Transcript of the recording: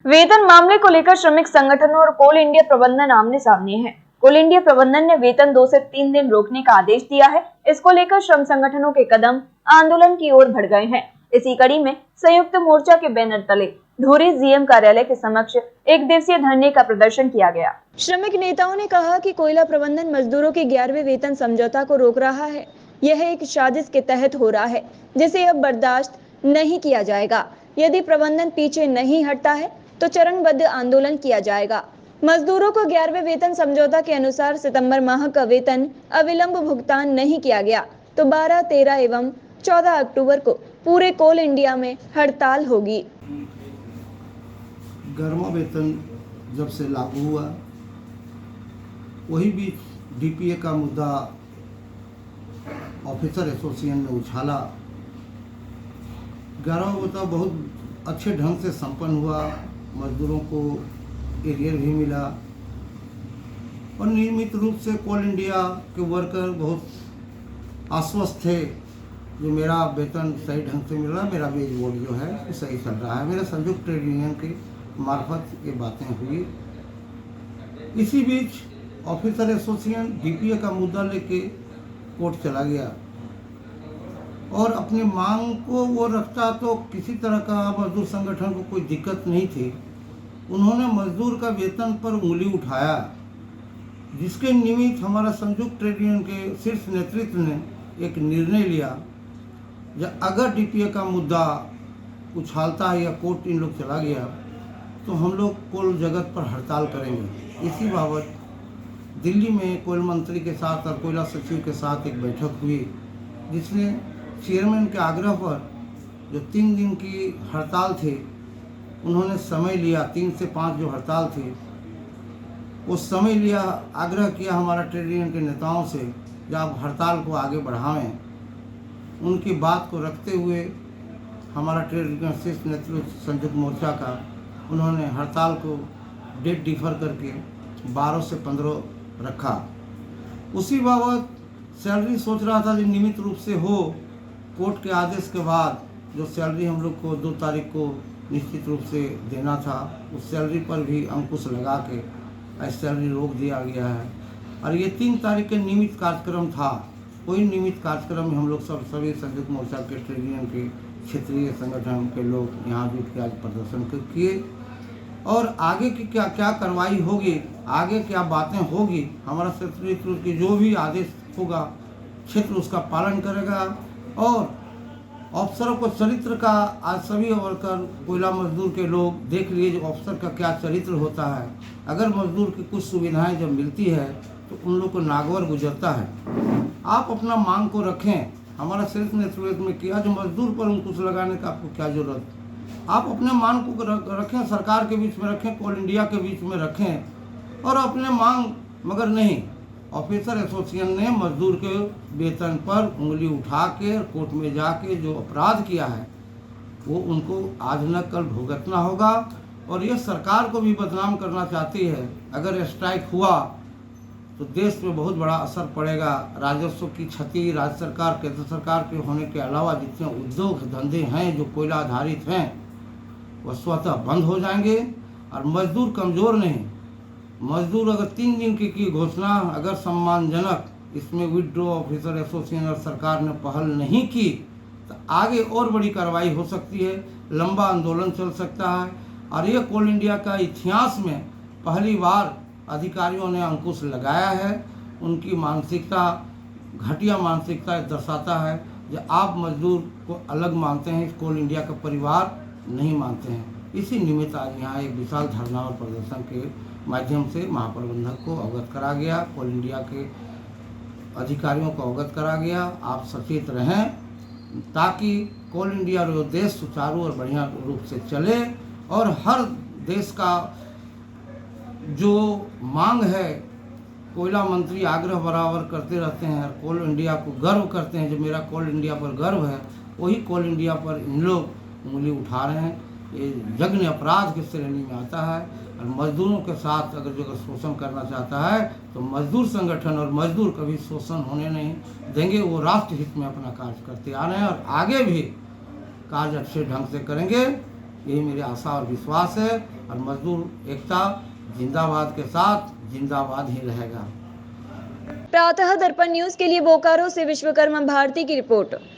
वेतन मामले को लेकर श्रमिक संगठनों और कोल इंडिया प्रबंधन आमने सामने है। कोल इंडिया प्रबंधन ने वेतन 2 से 3 दिन रोकने का आदेश दिया है। इसको लेकर श्रम संगठनों के कदम आंदोलन की ओर बढ़ गए हैं। इसी कड़ी में संयुक्त मोर्चा के बैनर तले धुरी जीएम कार्यालय के समक्ष एक दिवसीय धरने का प्रदर्शन किया गया। श्रमिक नेताओं ने कहा कि कोयला प्रबंधन मजदूरों के 11वें वेतन समझौता को रोक रहा है। यह एक साजिश के तहत हो रहा है, जिसे अब बर्दाश्त नहीं किया जाएगा। यदि प्रबंधन पीछे नहीं हटता है तो चरणबद्ध आंदोलन किया जाएगा। मजदूरों को 11वें वेतन समझौता के अनुसार सितंबर माह का वेतन अविलंब भुगतान नहीं किया गया तो 12, 13 एवं 14 अक्टूबर को पूरे कोल इंडिया में हड़ताल होगी। 11वां वेतन जब से लागू हुआ, वही बीच डीपीए का मुद्दा ऑफिसर एसोसिएशन ने उछाला। 11वां वेतन बहुत अच्छे ढंग से संपन्न हुआ, मजदूरों को एरियर भी मिला और नियमित रूप से कोल इंडिया के वर्कर बहुत आश्वस्त थे जो मेरा वेतन सही ढंग से मिल रहा है, मेरा वेज बोर्ड जो है वो सही चल रहा है। मेरे संयुक्त ट्रेड यूनियन के मार्फत ये बातें हुई। इसी बीच ऑफिसर एसोसिएशन डीपीए का मुद्दा लेके कोर्ट चला गया और अपनी मांग को वो रखता तो किसी तरह का मजदूर संगठन को कोई दिक्कत नहीं थी। उन्होंने मजदूर का वेतन पर उंगली उठाया, जिसके निमित्त हमारा संयुक्त ट्रेड यूनियन के शीर्ष नेतृत्व ने एक निर्णय लिया, जब अगर डीपीए का मुद्दा उछालता है या कोर्ट इन लोग चला गया तो हम लोग कोल जगत पर हड़ताल करेंगे। इसी बाबत दिल्ली में कोल मंत्री के साथ और कोयला सचिव के साथ एक बैठक हुई, जिसमें चेयरमैन के आग्रह पर जो 3 दिन की हड़ताल थी, उन्होंने समय लिया। 3 से 5 जो हड़ताल थी वो समय लिया, आग्रह किया हमारा ट्रेड यूनियन के नेताओं से जब आप हड़ताल को आगे बढ़ावें। उनकी बात को रखते हुए हमारा ट्रेड यूनियन शीर्ष नेतृत्व संयुक्त मोर्चा का, उन्होंने हड़ताल को डेट डिफर करके 12 से 15 रखा। उसी बाबत सैलरी सोच रहा था जो नियमित रूप से हो, कोर्ट के आदेश के बाद जो सैलरी हम लोग को 2 तारीख को निश्चित रूप से देना था, उस सैलरी पर भी अंकुश लगा के आज सैलरी रोक दिया गया है। और ये 3 तारीख के नियमित कार्यक्रम था। कोई नियमित कार्यक्रम में हम लोग सभी संयुक्त मोर्चा के ट्रेड यूनियन के क्षेत्रीय संगठन के लोग यहाँ जुट के आज प्रदर्शन किए और आगे की क्या क्या कार्रवाई होगी, आगे क्या बातें होगी, हमारा नेतृत्व की जो भी आदेश होगा क्षेत्र उसका पालन करेगा। और अफसरों को चरित्र का आज सभी वर्कर कोयला मजदूर के लोग देख लिए जो अफसर का क्या चरित्र होता है। अगर मजदूर की कुछ सुविधाएं जब मिलती है तो उन लोग को नागवर गुजरता है। आप अपना मांग को रखें, हमारा शीर्ष नेतृत्व में किया, जो मजदूर पर अंकुश लगाने का आपको क्या जरूरत। आप अपने मांग को रखें, सरकार के बीच में रखें, कोल इंडिया के बीच में रखें और अपने मांग, मगर नहीं, ऑफिसर एसोसिएशन ने मजदूर के वेतन पर उंगली उठा के कोर्ट में जाके जो अपराध किया है वो उनको आज न कल भुगतना होगा। और ये सरकार को भी बदनाम करना चाहती है। अगर स्ट्राइक हुआ तो देश पे बहुत बड़ा असर पड़ेगा। राजस्व की क्षति राज्य सरकार, केंद्र सरकार के होने के अलावा जितने उद्योग धंधे हैं जो कोयला आधारित हैं वह स्वतः बंद हो जाएंगे। और मजदूर कमज़ोर नहीं, मजदूर अगर 3 दिन की घोषणा अगर सम्मानजनक इसमें विड्रो ऑफिसर एसोसिएशन और सरकार ने पहल नहीं की तो आगे और बड़ी कार्रवाई हो सकती है, लंबा आंदोलन चल सकता है। और ये कोल इंडिया का इतिहास में पहली बार अधिकारियों ने अंकुश लगाया है। उनकी मानसिकता, घटिया मानसिकता दर्शाता है जो आप मजदूर को अलग मानते हैं, इस कोल इंडिया का परिवार नहीं मानते हैं। इसी निमित्त आज यहाँ एक विशाल धरना और प्रदर्शन के माध्यम से महाप्रबंधक को अवगत करा गया, कोल इंडिया के अधिकारियों को अवगत करा गया। आप सचेत रहें ताकि कोल इंडिया और देश सुचारू और बढ़िया रूप से चले और हर देश का जो मांग है, कोयला मंत्री आग्रह बराबर करते रहते हैं और कोल इंडिया को गर्व करते हैं, जो मेरा कोल इंडिया पर गर्व है, वही कोल इंडिया पर इन लोग उंगली उठा रहे हैं। ये जघन्य अपराध की श्रेणी में आता है। और मजदूरों के साथ अगर जो शोषण करना चाहता है तो मजदूर संगठन और मजदूर कभी शोषण होने नहीं देंगे। वो राष्ट्र हित में अपना कार्य करते आ रहे हैं और आगे भी कार्य अच्छे ढंग से करेंगे। यही मेरी आशा और विश्वास है। और मजदूर एकता जिंदाबाद के साथ जिंदाबाद ही रहेगा। प्रातः दर्पण न्यूज के लिए बोकारो से विश्वकर्मा भारती की रिपोर्ट।